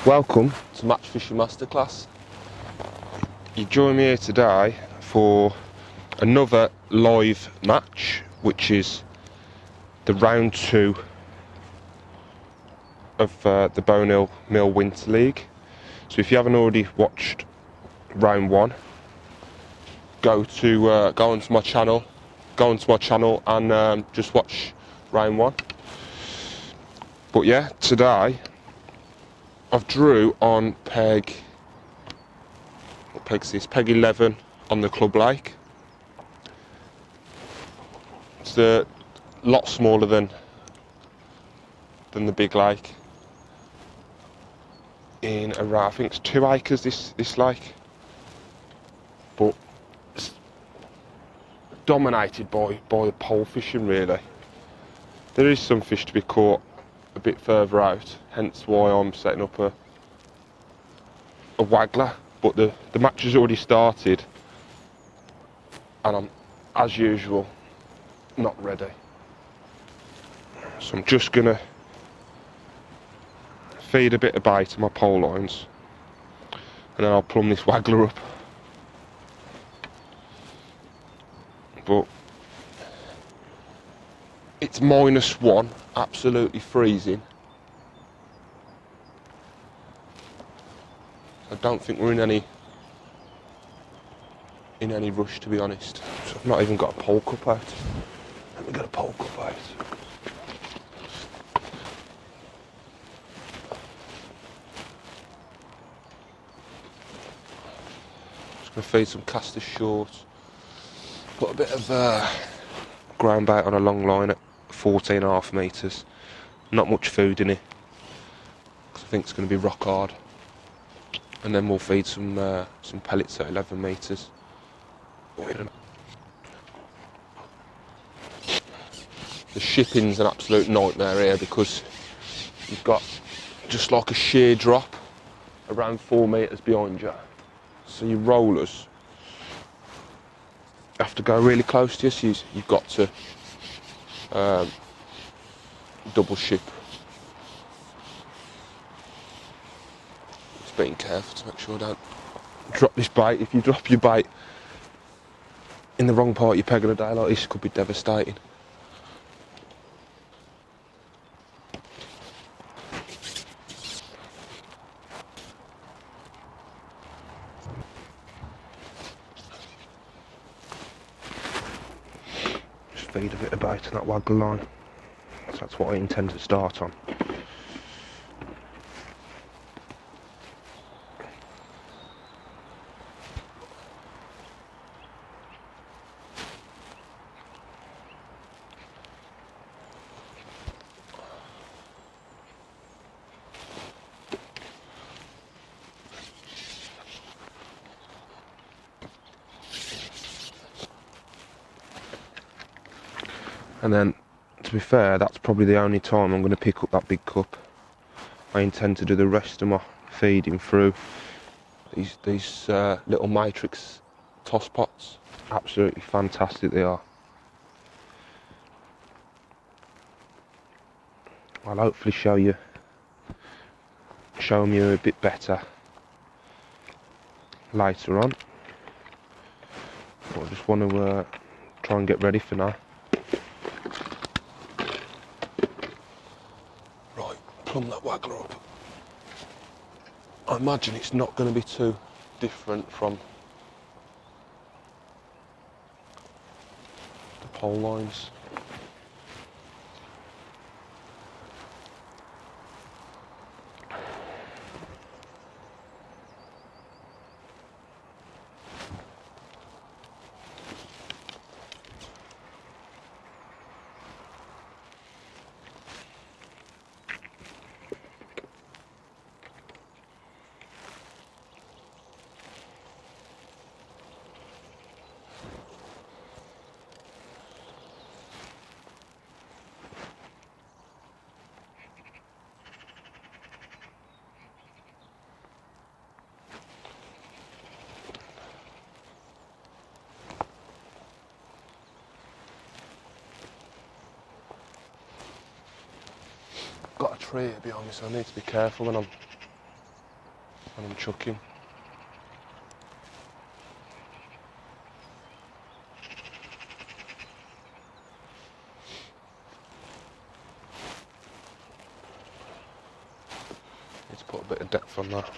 Welcome to Match Fishing Masterclass. You join me here today for another live match, which is the round 2 of the Bonehill Mill Winter League. So if you haven't already watched round 1, go onto my channel and just watch round 1. But yeah, today I've drew on peg 11 on the club lake. It's a lot smaller than the big lake. In around, I think it's 2 acres this lake, but it's dominated by the pole fishing really. There is some fish to be caught a bit further out, hence why I'm setting up a waggler, but the match has already started and I'm, as usual, not ready. So I'm just gonna feed a bit of bait to my pole lines and then I'll plumb this waggler up. But it's -1, absolutely freezing. I don't think we're in any rush, to be honest. So I've not even got a pole cup out. Let me get a pole cup out. Just gonna feed some casters short. Put a bit of ground bait on a long line at 14.5 metres. Not much food in it, because I think it's going to be rock hard. And then we'll feed some pellets at 11 metres. The shipping's an absolute nightmare here because you've got just like a sheer drop around 4 metres behind you. So your rollers have to go really close to you, so you've got to double ship. Just being careful to make sure I don't drop this bait. If you drop your bait in the wrong part of your peg on a day like this, it could be devastating. Just feed a bit of bait on that waggle line. So that's what I intend to start on. And then, to be fair, that's probably the only time I'm going to pick up that big cup. I intend to do the rest of my feeding through these little matrix toss pots. Absolutely fantastic they are. I'll hopefully show them you a bit better later on. But I just want to try and get ready for now. Plumb that waggler up. I imagine it's not going to be too different from the pole lines. Got a tree behind me, so I need to be careful when I'm and I'm chucking. Need to put a bit of depth on that.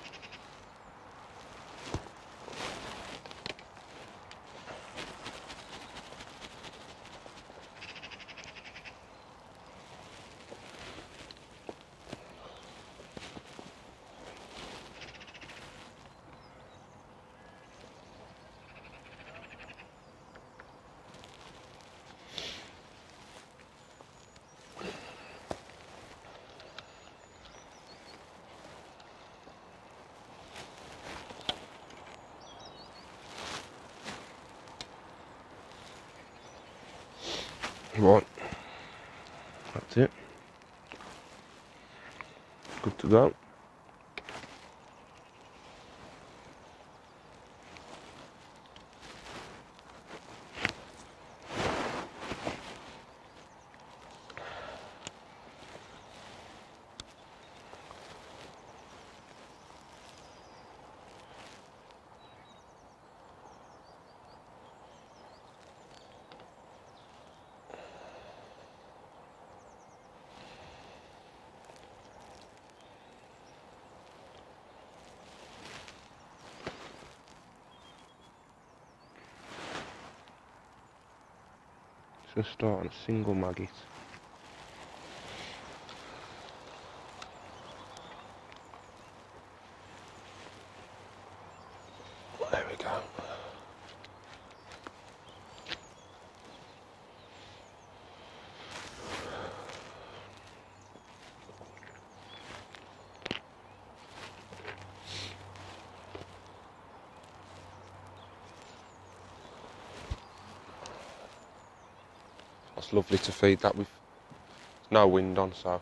Right, that's it. Good to go. Just start on a single maggot. There we go. That's lovely to feed that with no wind on, so.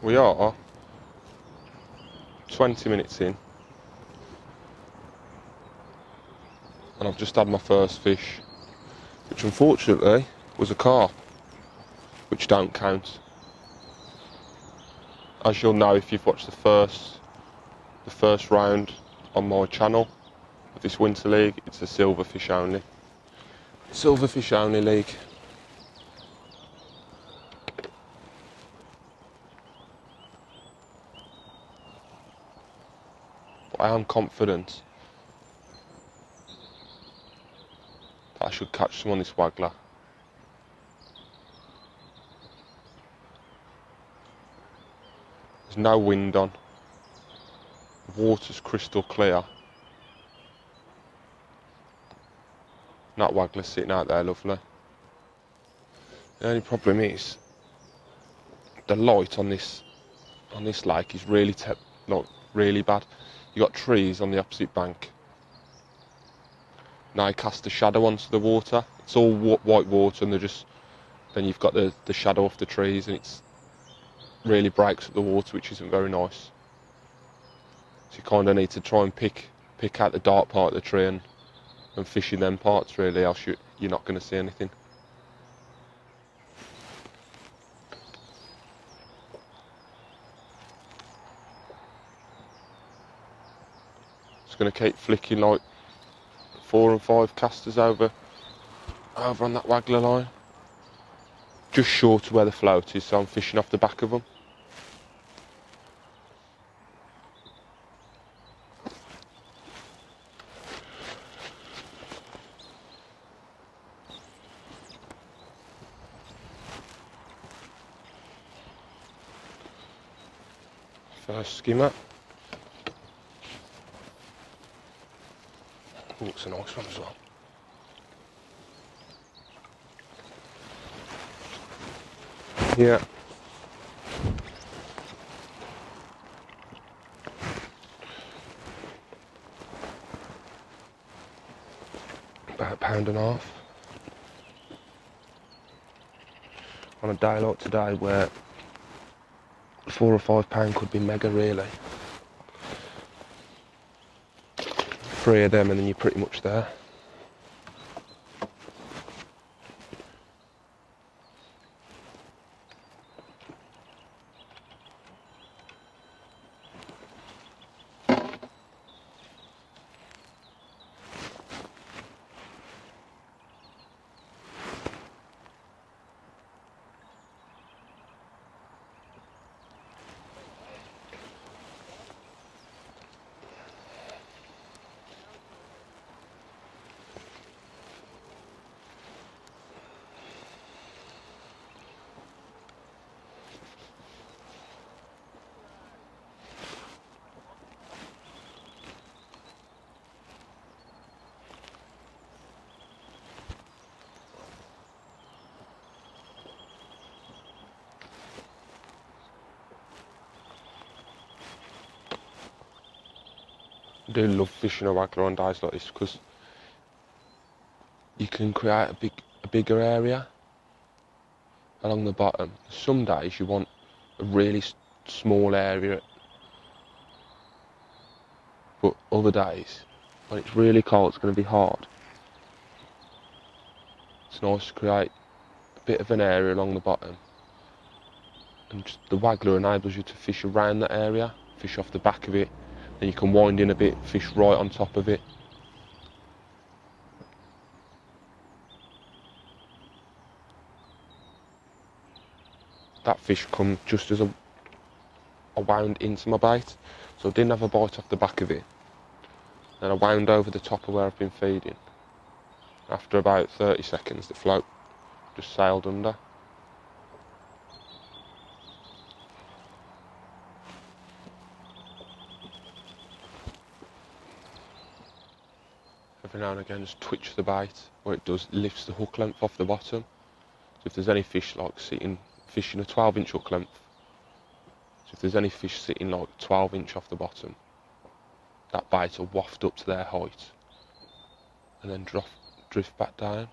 We are 20 minutes in and I've just had my first fish, which unfortunately was a carp, which don't count. As you'll know if you've watched the first round on my channel of this winter league, it's a silverfish only league. But I am confident that I should catch some on this waggler. There's no wind on. The water's crystal clear. That waggler's sitting out there lovely. The only problem is the light on this lake is really really bad. You got trees on the opposite bank. Now I cast a shadow onto the water. It's all white water, and then you've got the shadow off the trees, and it's really breaks up the water, which isn't very nice. So you kind of need to try and pick out the dark part of the tree and fish in them parts, really, else you're not going to see anything. Just going to keep flicking like 4 and 5 casters over on that waggler line, just short of where the float is, so I'm fishing off the back of them. First skimmer. Oh, it's a nice one as well. Yeah. About £1.50. On a day like today where £4 or £5 could be mega really. 3 of them and then you're pretty much there. I do love fishing a waggler on days like this because you can create a bigger area along the bottom. Some days you want a really small area, but other days when it's really cold, it's going to be hard. It's nice to create a bit of an area along the bottom, and just the waggler enables you to fish around that area, fish off the back of it, then you can wind in a bit, fish right on top of it. That fish come just as I wound into my bait, so I didn't have a bite off the back of it. Then I wound over the top of where I've been feeding. After about 30 seconds, the float just sailed under. Every now and again, just twitch the bait. What it does, lifts the hook length off the bottom. So if there's any fish like fishing a 12-inch hook length, so if there's any fish sitting like 12-inch off the bottom, that bait will waft up to their height and then drift back down.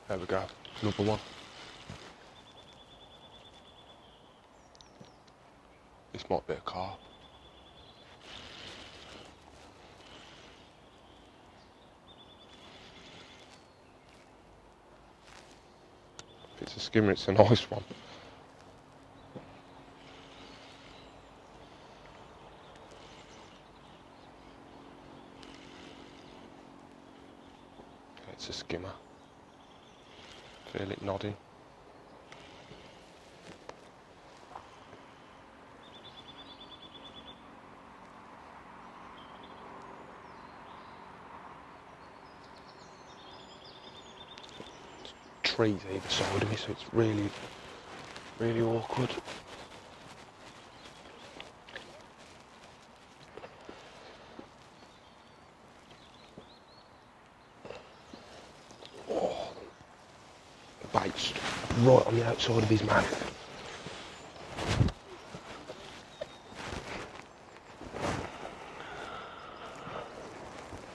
There we go, another one. This might be a carp. If it's a skimmer, it's a nice one. It's a skimmer. Feel it nodding. Trees either side of me, so it's really, really awkward. Oh, the bait's right on the outside of his mouth.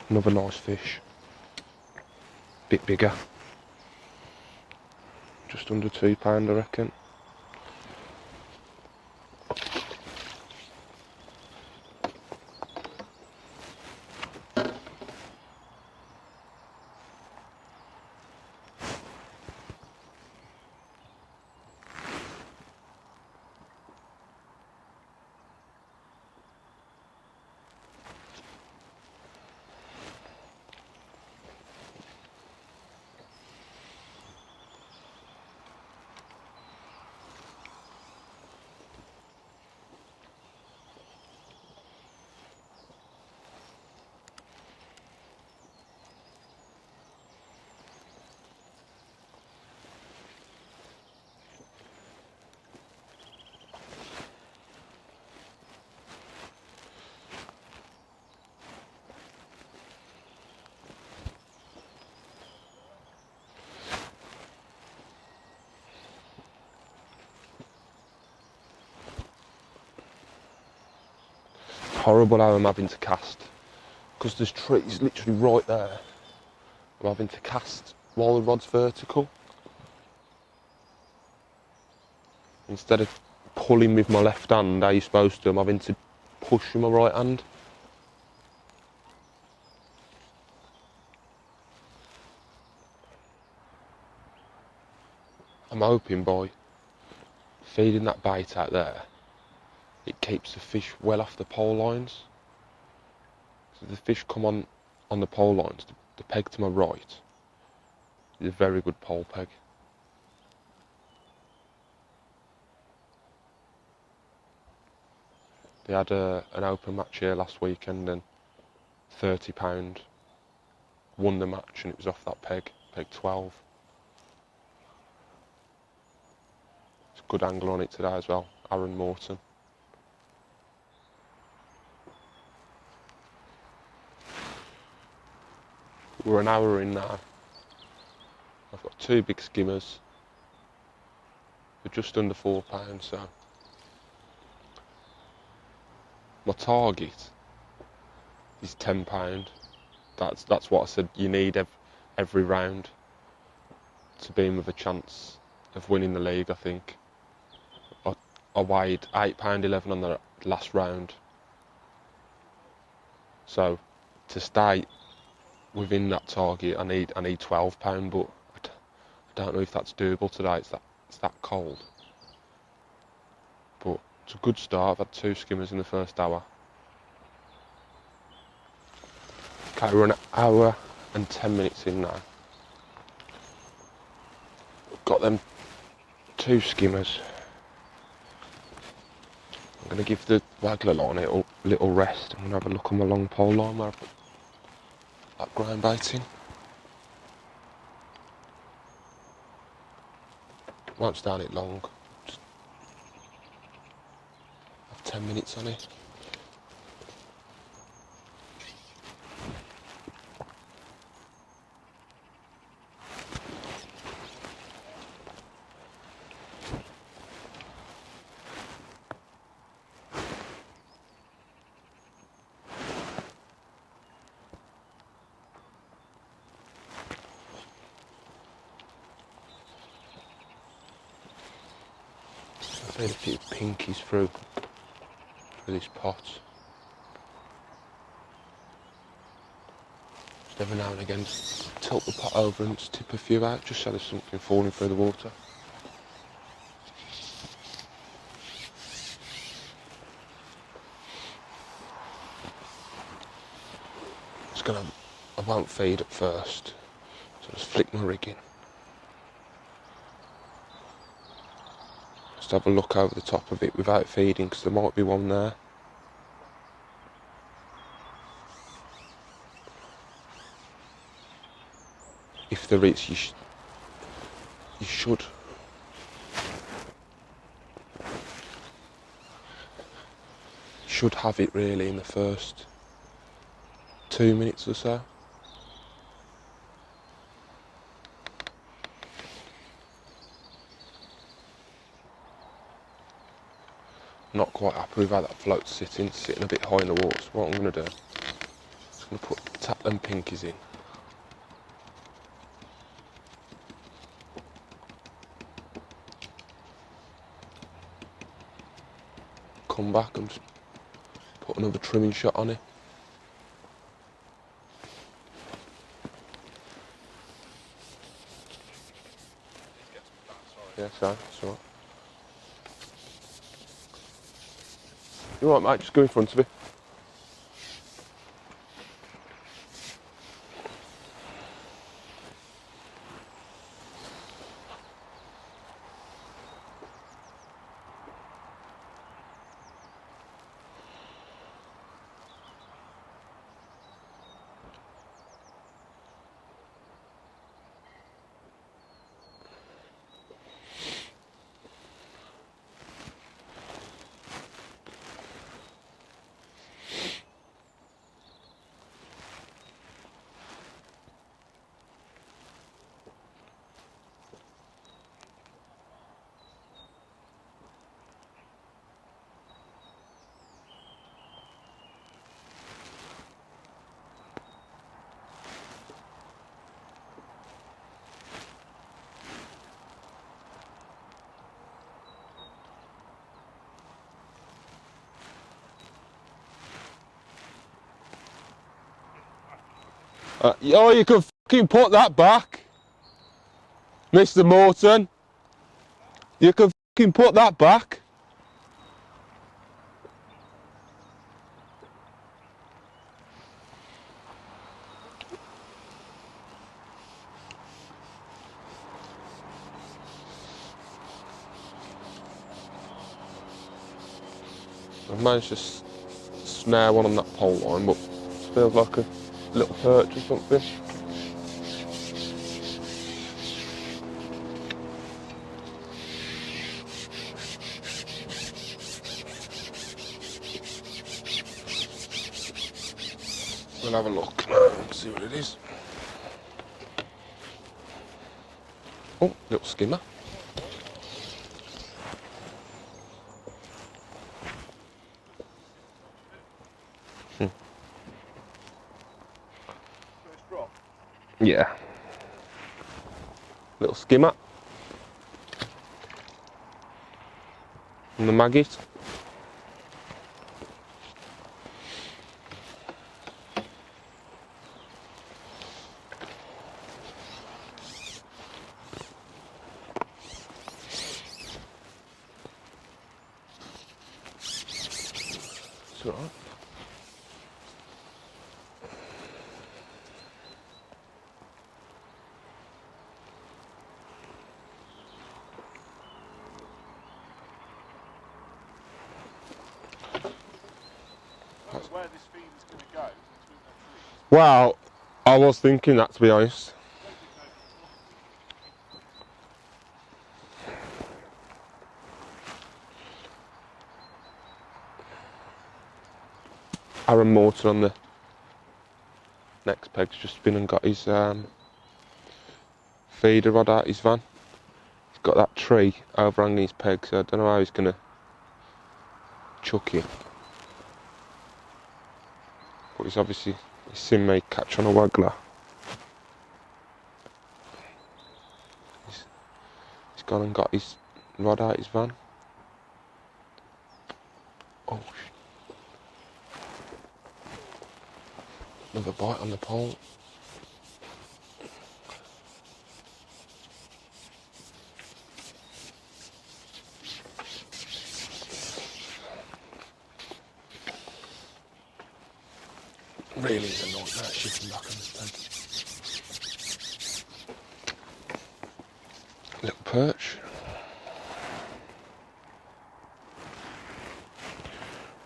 Another nice fish. Bit bigger. Just under £2, I reckon. horrible how I'm having to cast, because there's trees literally right there. I'm having to cast while the rod's vertical. Instead of pulling with my left hand how you're supposed to, I'm having to push with my right hand. I'm hoping by feeding that bait out there, it keeps the fish well off the pole lines. So the fish come on the pole lines, the peg to my right is a very good pole peg. They had an open match here last weekend and £30 won the match, and it was off that peg 12. It's a good angle on it today as well, Aaron Morton. We're an hour in now. I've got 2 big skimmers. They're just under £4, so my target is £10. That's what I said you need every round to be in with a chance of winning the league, I think. I weighed £8.11 on the last round. So to stay within that target, I need £12, but I don't know if that's doable today. It's that cold. But it's a good start. I've had 2 skimmers in the first hour. Okay, we're an hour and 10 minutes in now. Got them 2 skimmers. I'm going to give the waggler line a little rest. I'm going to have a look on my long pole line where I put that ground bait in. Won't stay on it long. Just have 10 minutes on it. Feed a few pinkies through this pot. Just every now and again tilt the pot over and tip a few out, just so there's something falling through the water. I won't feed at first, so just flick my rig in. Just have a look over the top of it without feeding, because there might be one there. If there is, you should have it really in the first 2 minutes or so. Not quite happy with how that float's sitting a bit high in the water. So what I'm going to do, I'm going to tap them pinkies in. Come back and just put another trimming shot on it. Yeah, so that's alright. You alright, mate? Just go in front of it. Oh, you can fucking put that back, Mr. Morton. You can fucking put that back. I've managed to snare one on that pole line, but it feels like a little perch or something. We'll have a look and see what it is. Oh, little skimmer. Yeah. Little skimmer. And the maggot. It's alright. Where this feed is going to go between the trees. Well, I was thinking that, to be honest. Aaron Morton on the next peg's just been and got his feeder rod out his van. He's got that tree overhanging his peg, so I don't know how he's going to chuck it. But he's seen me catch on a waggler. He's gone and got his rod out his van. Oh shit. Another bite on the pole. Really is a nightmare shifting back on this peg. Little perch.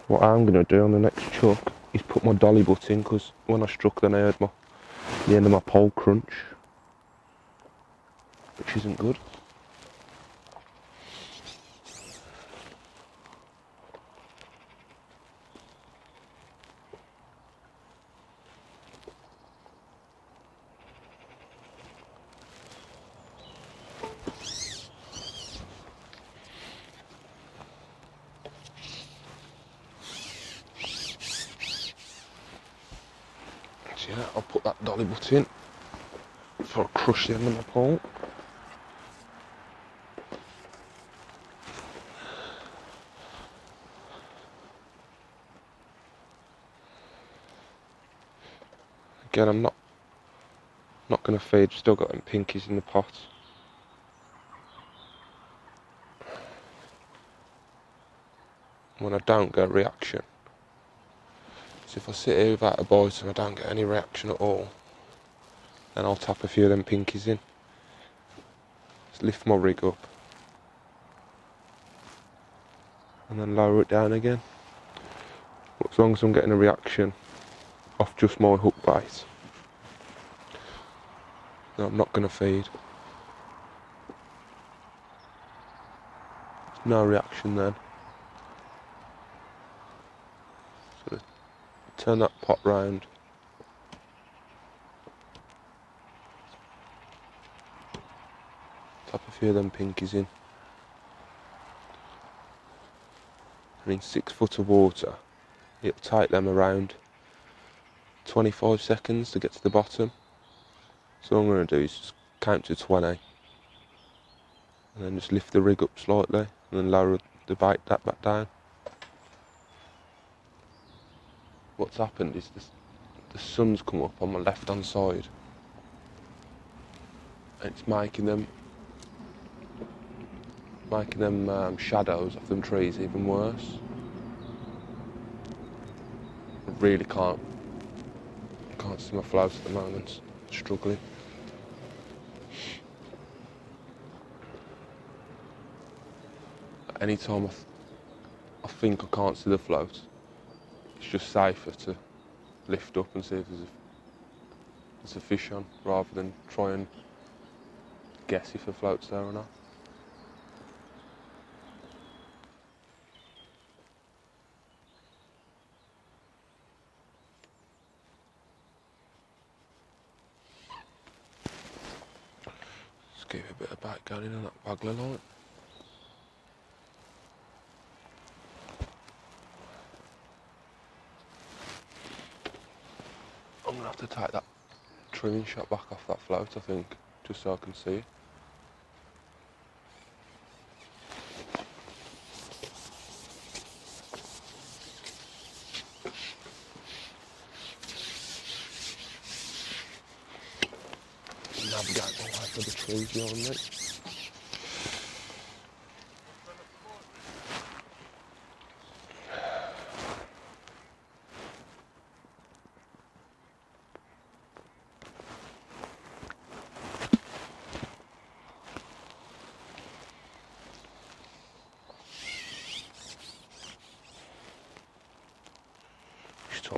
What I'm going to do on the next chuck is put my dolly butt in, because when I struck then I heard the end of my pole crunch, which isn't good. So yeah, I'll put that dolly butt in before I crush the end of my pole. Again, I'm not going to feed, still got them pinkies in the pot. When I don't get a reaction, so if I sit here without a bite and I don't get any reaction at all, then I'll tap a few of them pinkies in. Just lift my rig up and then lower it down again. But as long as I'm getting a reaction off just my hook bait, then I'm not going to feed. No reaction then. Sort of turn that pot round. Tap a few of them pinkies in. And in 6 foot of water, it'll take them around 25 seconds to get to the bottom. So what I'm going to do is just count to 20 and then just lift the rig up slightly and then lower the bait back down. What's happened is the sun's come up on my left hand side and it's making them shadows of them trees even worse. I really can't see my floats at the moment. Struggling. Any time I think I can't see the float, it's just safer to lift up and see if there's a fish on, rather than try and guess if the float's there or not. Let's keep a bit of bait going in on that waggler line. I'm going to have to take that trimming shot back off that float, I think, just so I can see it. Navigate my way through the trees behind me.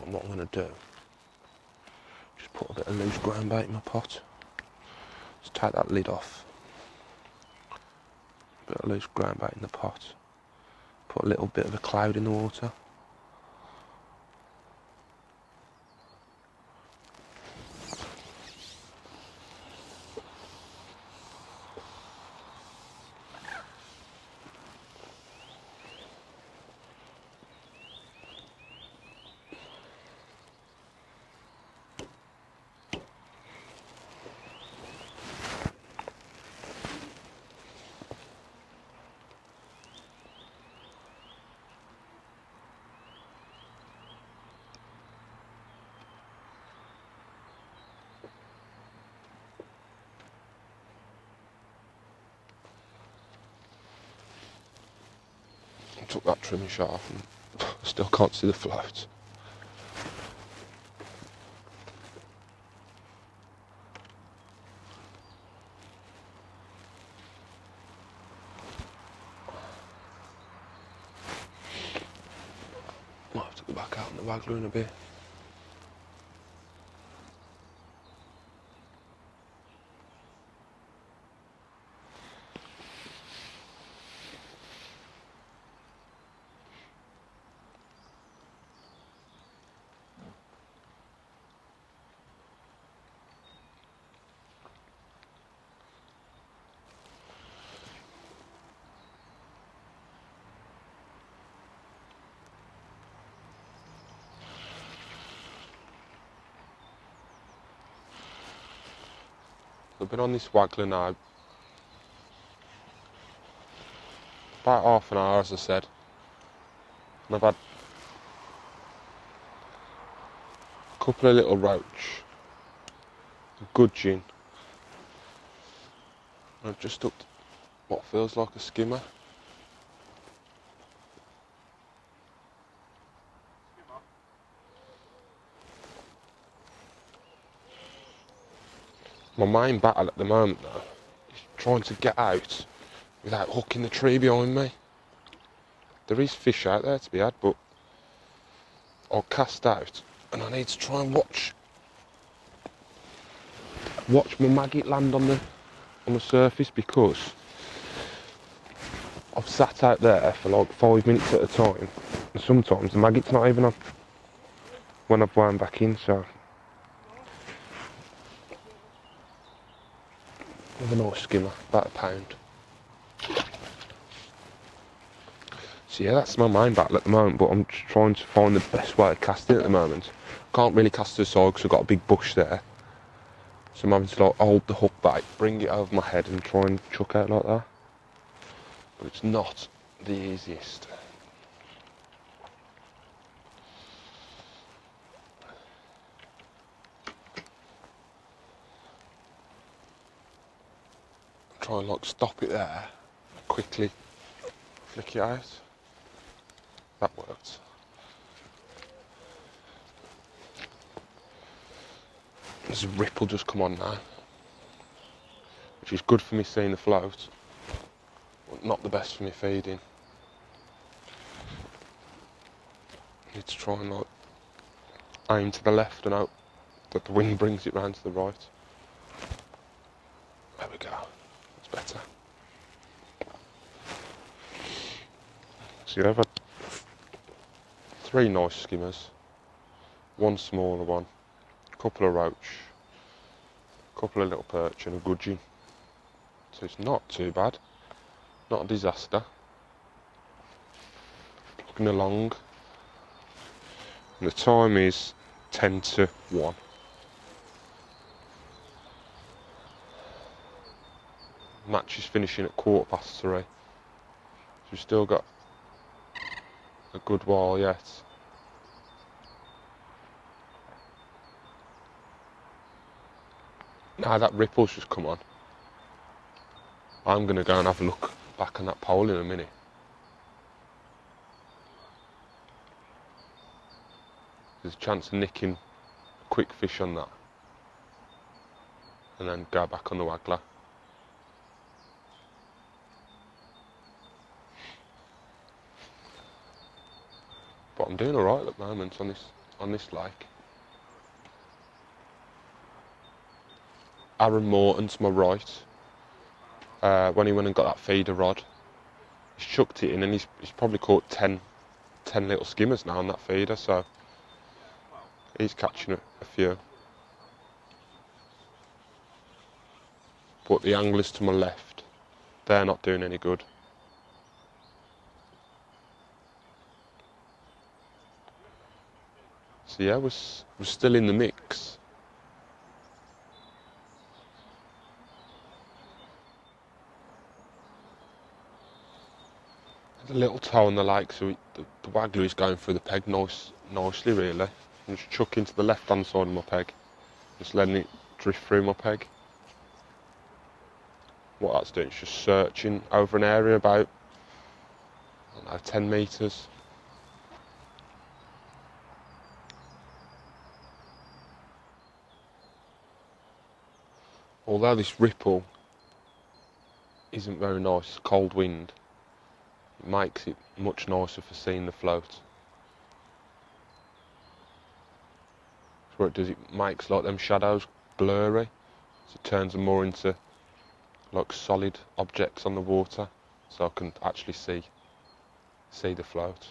What I'm going to do, just put a bit of loose ground bait in my pot. Just take that lid off. A bit of loose ground bait in the pot. Put a little bit of a cloud in the water. Took that trimming shot off and still can't see the float. Might have to go back out on the waggler in a bit. I've been on this waggler now about half an hour, as I said, and I've had a couple of little roach, a gudgeon, and I've just hooked what feels like a skimmer. My main battle at the moment though is trying to get out without hooking the tree behind me. There is fish out there to be had, but I'll cast out and I need to try and watch my maggot land on the surface, because I've sat out there for like 5 minutes at a time and sometimes the maggot's not even on when I've wound back in, so with a nice skimmer, about a pound. So yeah, that's my main battle at the moment, but I'm just trying to find the best way of casting at the moment. Can't really cast to the side because I've got a big bush there. So I'm having to like hold the hook bait, bring it over my head and try and chuck out like that. But it's not the easiest. try and like stop it there, quickly flick it out. That worked. There's a ripple just come on now, which is good for me seeing the float, but not the best for me feeding. Need to try and like aim to the left and hope that the wind brings it round to the right. There we go, that's better. So I've had 3 nice skimmers, 1 smaller one, a couple of roach, a couple of little perch and a gudgeon. So it's not too bad, not a disaster. Looking along, and the time is 10 to 1. Match is finishing at 3:15. So we've still got a good while yet. Now that ripple's just come on, I'm going to go and have a look back on that pole in a minute. There's a chance of nicking a quick fish on that and then go back on the waggler. But I'm doing alright at the moment on this lake. Aaron Morton to my right, when he went and got that feeder rod, he's chucked it in and he's probably caught 10 little skimmers now on that feeder, so he's catching a few. But the anglers to my left, they're not doing any good. So yeah, we're still in the mix. There's a little toe on the lake, so the waggler is going through the peg nicely really. I'm just chucking to the left hand side of my peg, just letting it drift through my peg. What that's doing is just searching over an area about, I don't know, 10 metres. Although this ripple isn't very nice, cold wind, it makes it much nicer for seeing the float. So what it does, it makes like them shadows blurry, so it turns them more into like solid objects on the water, so I can actually see the float.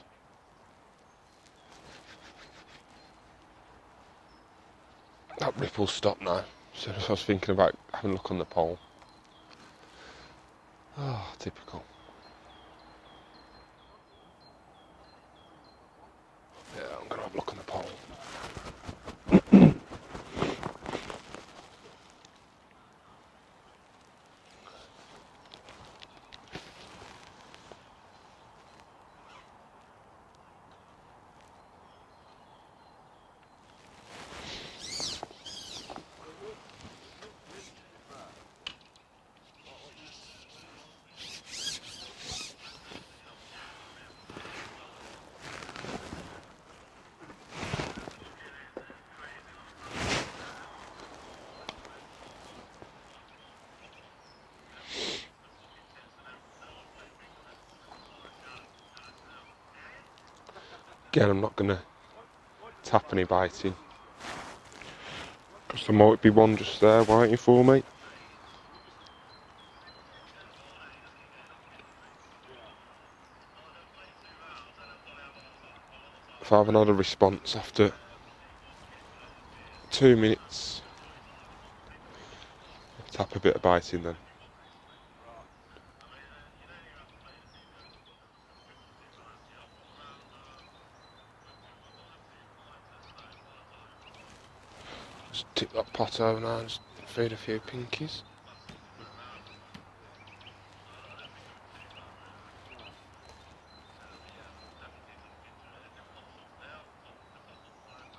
That ripple's stopped now, so I was thinking about having a look on the pole. Ah, typical. Yeah, I'm gonna have a look on the pole. Again, I'm not going to tap any biting, because there might be one just there waiting for me. If I haven't had a response after 2 minutes, I'll tap a bit of biting then. Just tip that pot over now and just feed a few pinkies.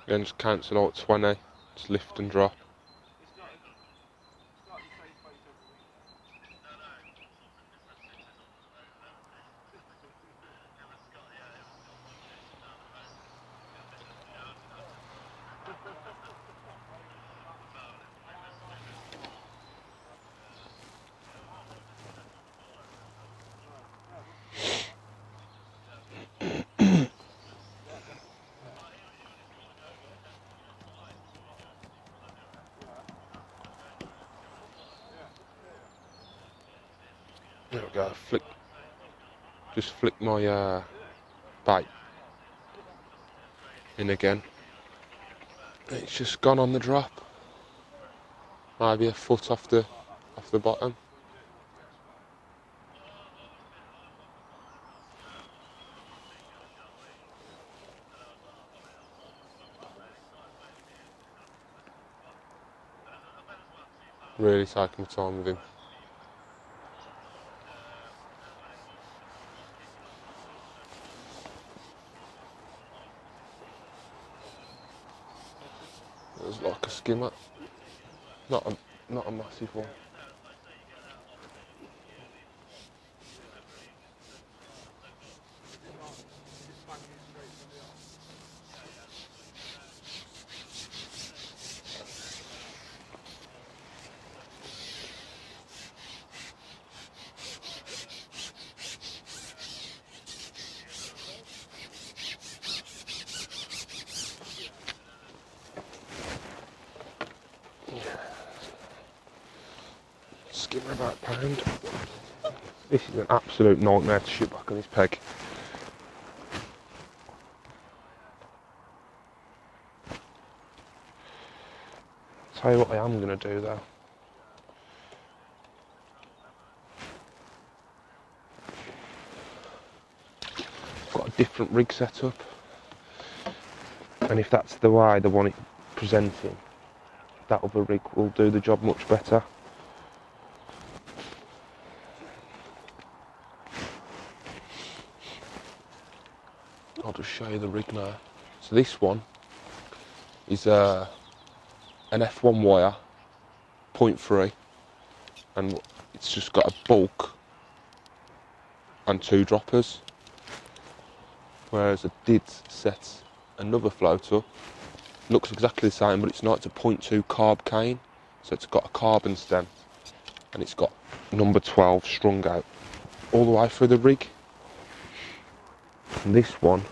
Again, just cancel out 20, just lift and drop. There we go. Just flick my bait in again. It's just gone on the drop. Maybe a foot off the bottom. Really taking my time with him. It was like a skimmer, not a massive one. Skimmer about a pound. This is an absolute nightmare to shoot back on his peg. Tell you what I am going to do though. I've got a different rig set up, and if that's the way they want it presenting, that other rig will do the job much better. I'll just show you the rig now. So this one is an F1 wire, 0.3, and it's just got a bulk and 2 droppers. Whereas I did set another float up, looks exactly the same, but it's not. It's a 0.2 carb cane, so it's got a carbon stem, and it's got number 12 strung out all the way through the rig. And this one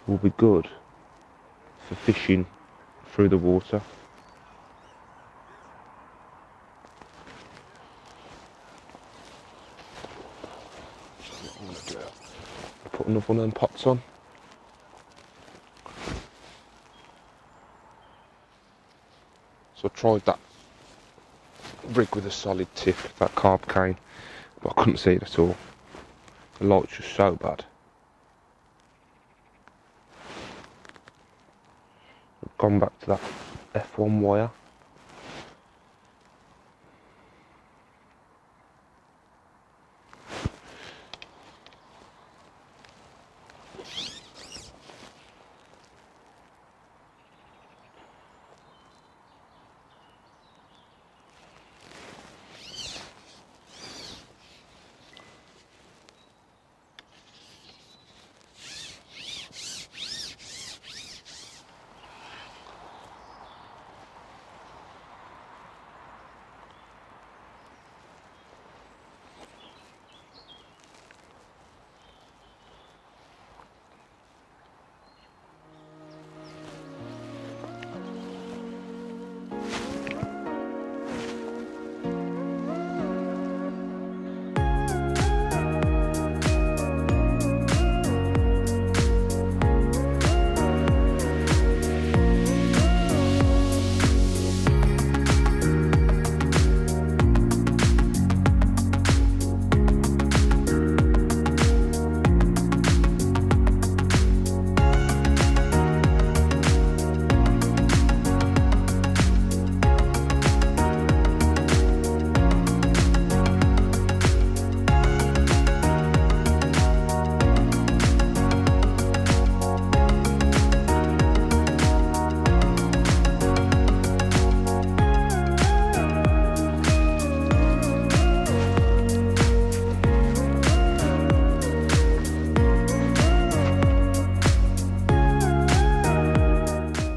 will be good for fishing through the water. I'm going to put another one of them pots on. So I tried that rig with a solid tip, that carb cane, but I couldn't see it at all. The light's just so bad. I've gone back to that F1 wire.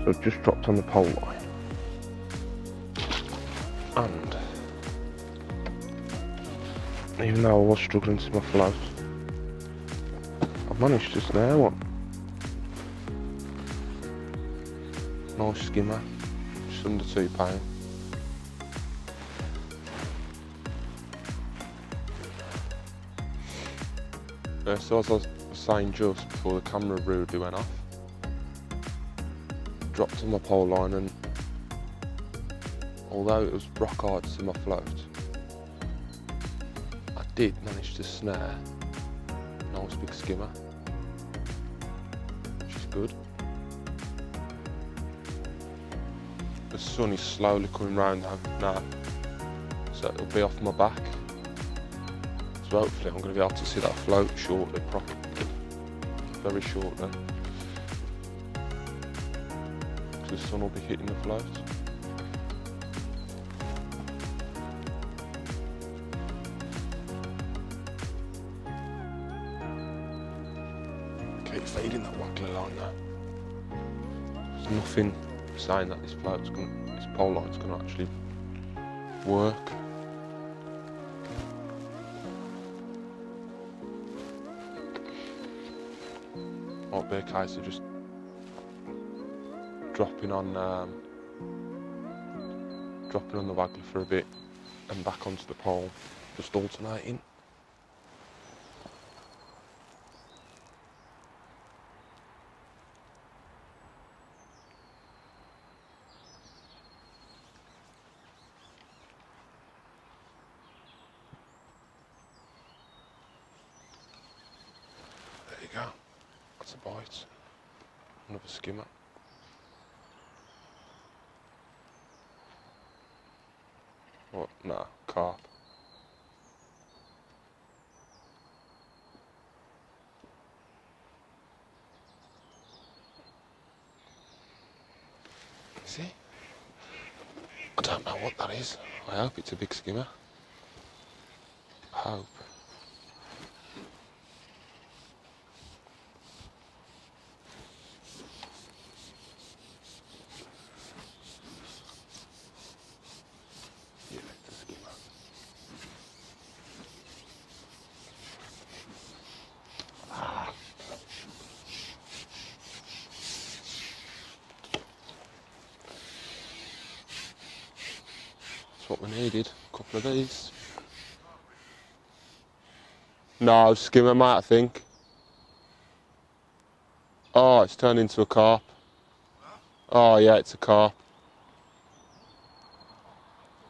So I've just dropped on the pole line, and even though I was struggling to my float, I've managed to snare one. Nice skimmer, just under £2. So as I was saying just before the camera rudely went off, dropped on my pole line, and although it was rock hard to see my float, I did manage to snare a nice big skimmer, which is good. The sun is slowly coming round now, so it'll be off my back. So hopefully I'm going to be able to see that float shortly, very shortly. Because the sun will be hitting the float. Keep feeding that waggly line now. There's nothing saying that this pole line's going to actually work. Might be a case of just dropping on the waggler for a bit and back onto the pole, just alternating. There you go. That's a bite. Another skimmer. What? Nah, carp. Is he? I don't know what that is. I hope it's a big skimmer. I hope. Yeah, it's a skimmer. That's what we needed. A couple of these. No, skimmer mate, I think. Oh, it's turned into a carp. Oh yeah, it's a carp.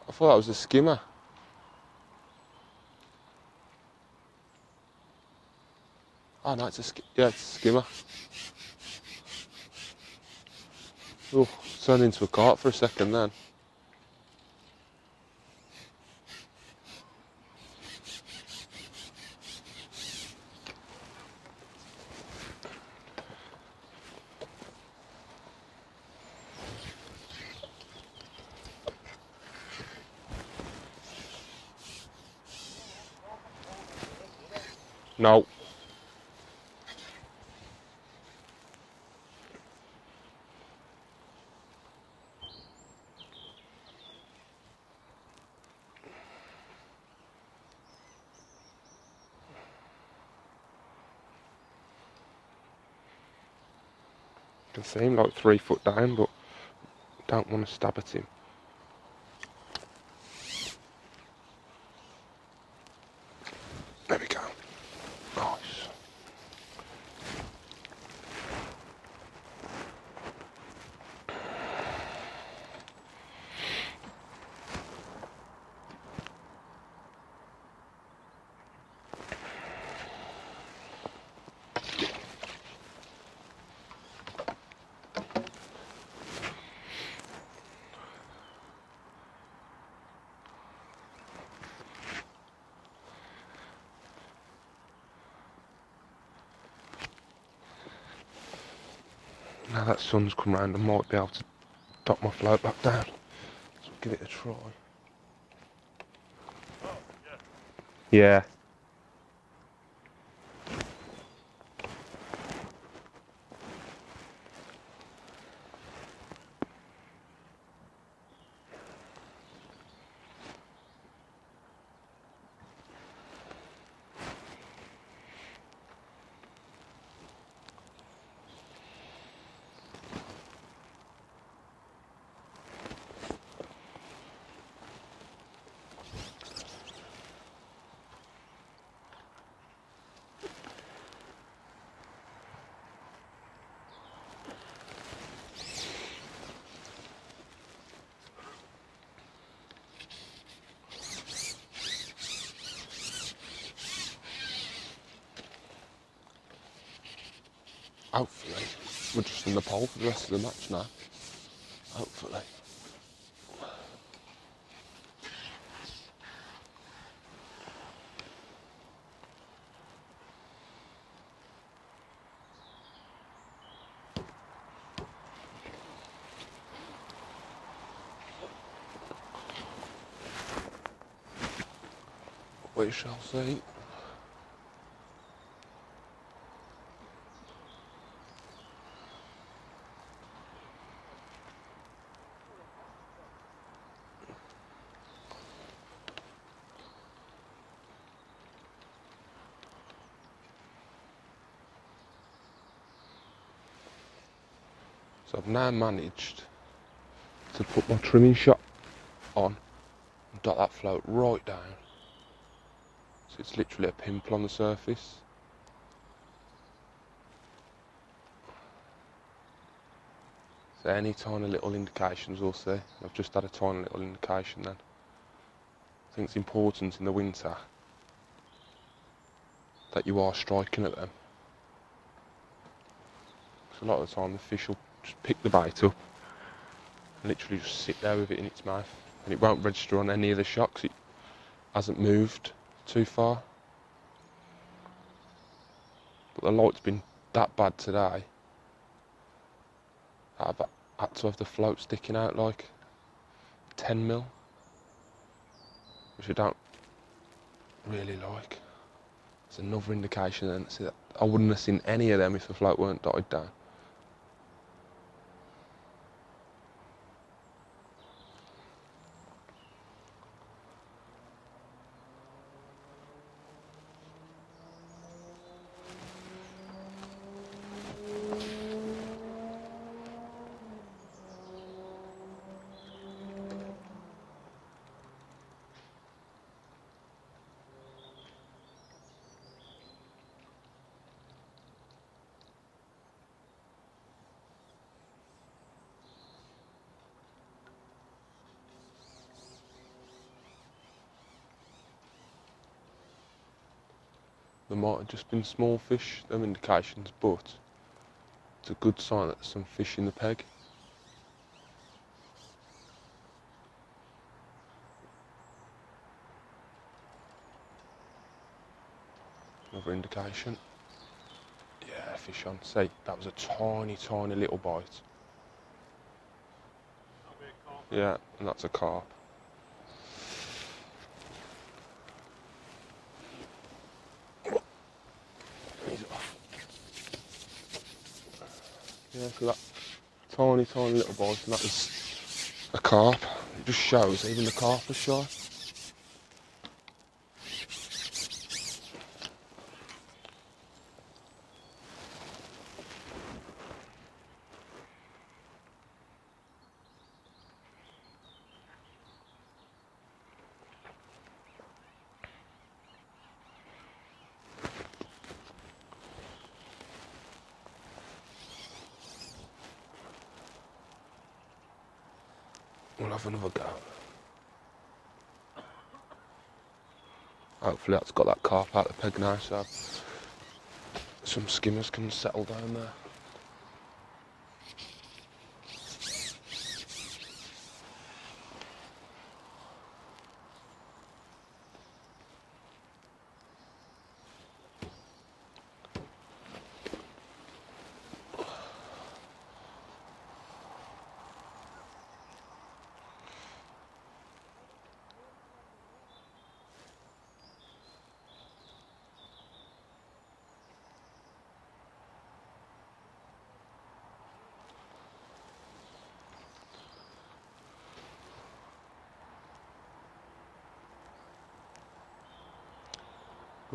I thought that was a skimmer. Oh no, it's a skimmer. Oh, it's turned into a carp for a second then. No. Can see him like 3 foot down, but don't want to stab at him. There we go. Nice. Now that sun's come round, I might be able to dock my float back down. So give it a try. Oh, Yeah. Yeah. Hopefully. We're just in the pole for the rest of the match now. Hopefully. We shall see. So I've now managed to put my trimming shot on and dot that float right down. So it's literally a pimple on the surface. So any tiny little indications we'll see. I've just had a tiny little indication then. I think it's important in the winter that you are striking at them. Because a lot of the time the fish will just pick the bait up and literally just sit there with it in its mouth. And it won't register on any of the shocks. It hasn't moved too far. But the light's been that bad today that I've had to have the float sticking out like 10 mil, which I don't really like. It's another indication then. See, that I wouldn't have seen any of them if the float weren't dotted down. There might have just been small fish, them indications, but it's a good sign that there's some fish in the peg. Another indication. Yeah, fish on. See, that was a tiny, tiny little bite. Yeah, and that's a carp. Yeah, so that tiny, tiny little bite, and that was a carp. It just shows even the carp was shy. We'll have another go. Hopefully that's got that carp out of the peg now, so some skimmers can settle down there.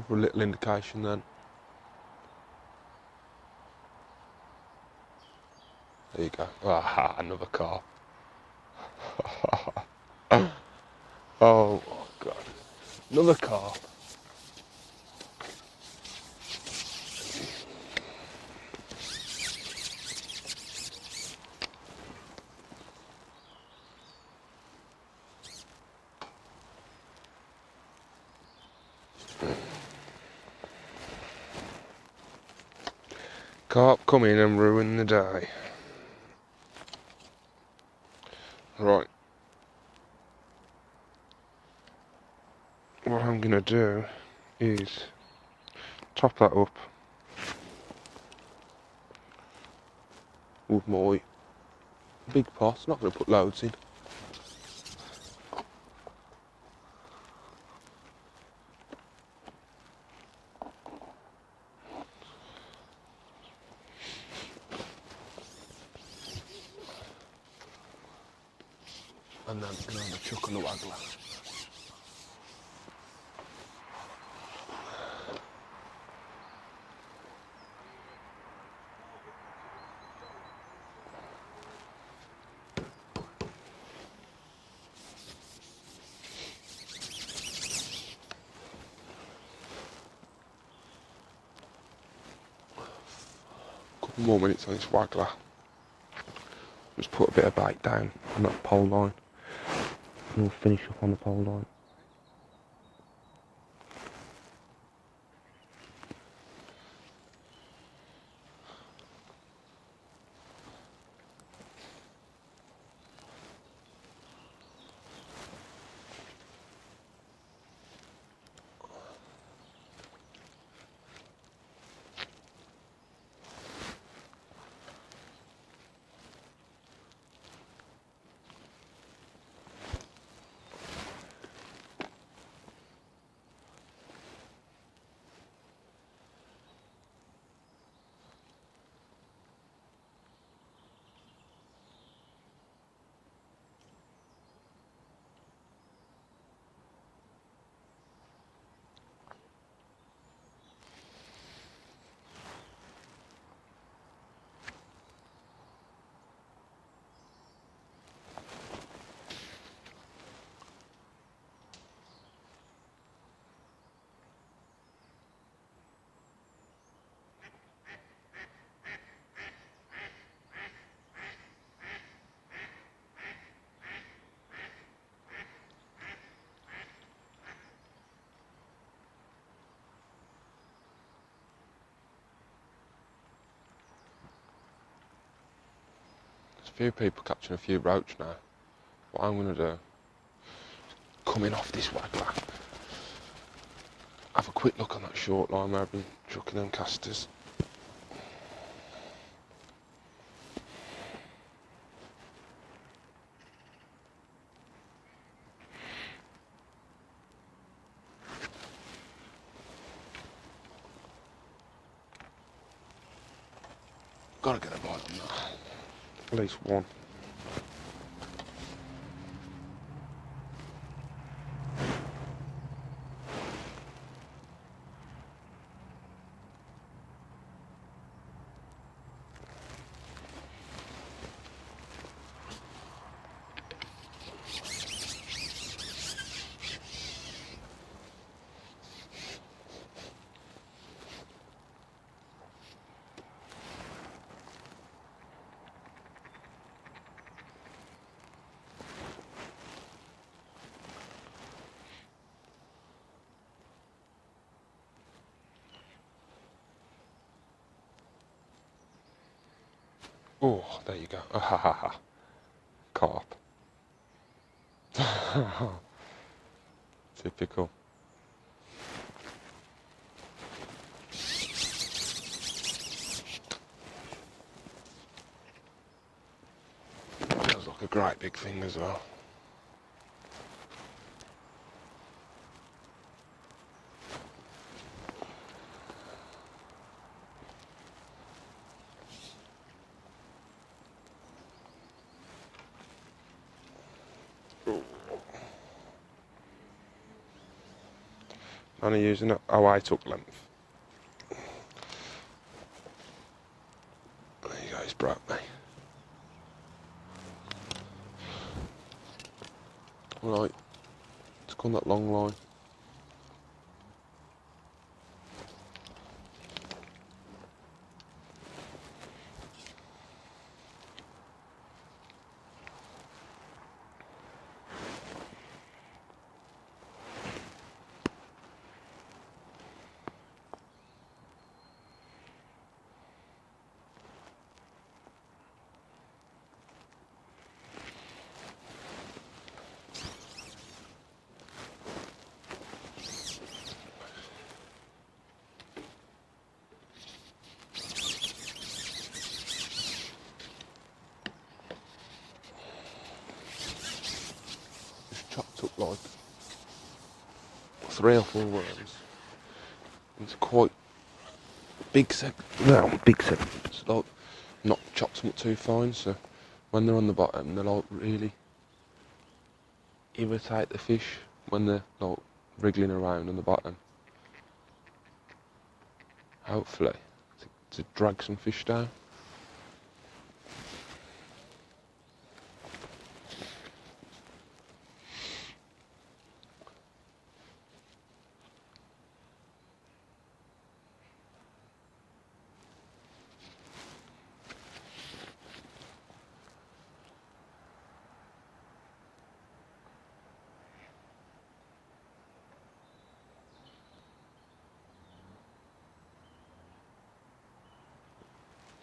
For a little indication then. There you go. Ah, another carp. Oh my god. Another carp. Carp come in and ruin the day. Right. What I'm going to do is top that up with my big pot. Not going to put loads in. And then I'm going to have a chuck on the waggler. Couple more minutes on this waggler. Just put a bit of bait down on that pole line. And we'll finish up on the pole line. There's a few people catching a few roach now. What I'm going to do, coming off this waggler, have a quick look on that short line where I've been chucking them casters. Gotta get a bite on that. At least one. Oh, there you go. Ah, ha ha ha. Carp. Typical. Feels like a great big thing as well. Only using it. Oh, I took length. There you go, he's broke me. Right, it's gone that long line. 3 or 4 worms. It's quite big big segments, like not chopped them up too fine, so when they're on the bottom they're like really irritate the fish when they're like wriggling around on the bottom. Hopefully to drag some fish down.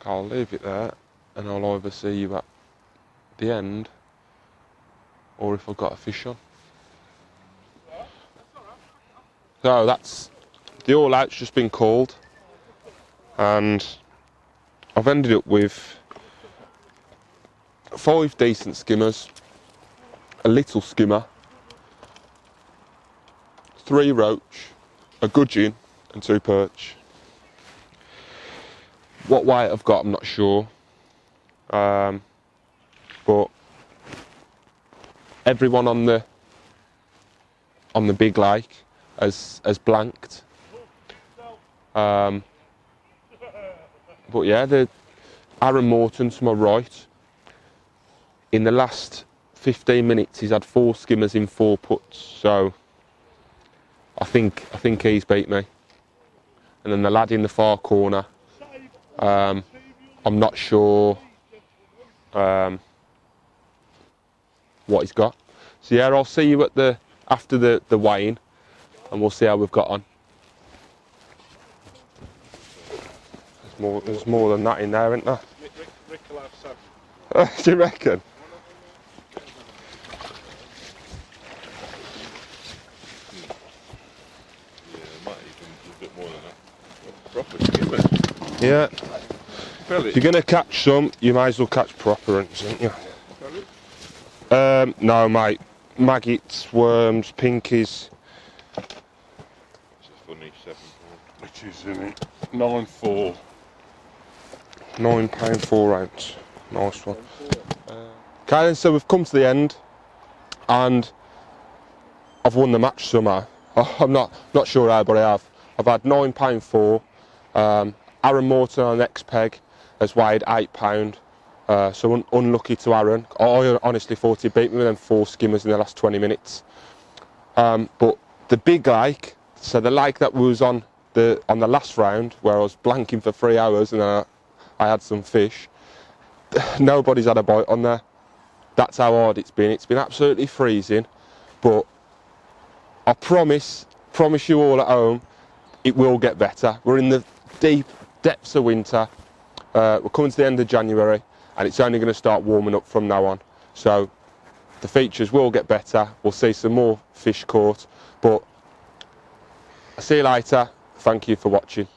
I'll leave it there and I'll either see you at the end or if I've got a fish on. So that's the all out's just been called and I've ended up with 5 decent skimmers, a little skimmer, 3 roach, a gudgeon and 2 perch. What weight I've got, I'm not sure, but everyone on the big lake has blanked. But yeah, the Aaron Morton to my right. In the last 15 minutes, he's had 4 skimmers in 4 puts. So I think he's beat me. And then the lad in the far corner. I'm not sure what he's got. So yeah, I'll see you at after the weighing, and we'll see how we've got on. There's more than that in there, isn't there? Rick will have 7. Do you reckon? Yeah, might even a bit more than that. Proper skimmer. Yeah. Pellet. If you're going to catch some, you might as well catch proper ones, ain't you? No, mate. Maggots, worms, pinkies. It's a funny 7 pound. Which is in it. 9.4. £9 4 ounce. Nice one. Okay, then, so we've come to the end, and I've won the match somehow. I'm not sure how, but I have. I've had £9 4. Aaron Morton on the next peg has weighed £8. So unlucky to Aaron. I honestly thought he beat me with them 4 skimmers in the last 20 minutes. But the big lake, so the lake that was on the last round, where I was blanking for 3 hours and then I had some fish, nobody's had a bite on there. That's how hard it's been. It's been absolutely freezing, but I promise you all at home, it will get better. We're in the deep depths of winter. We're coming to the end of January, and it's only going to start warming up from now on. So the features will get better. We'll see some more fish caught. But I'll see you later. Thank you for watching.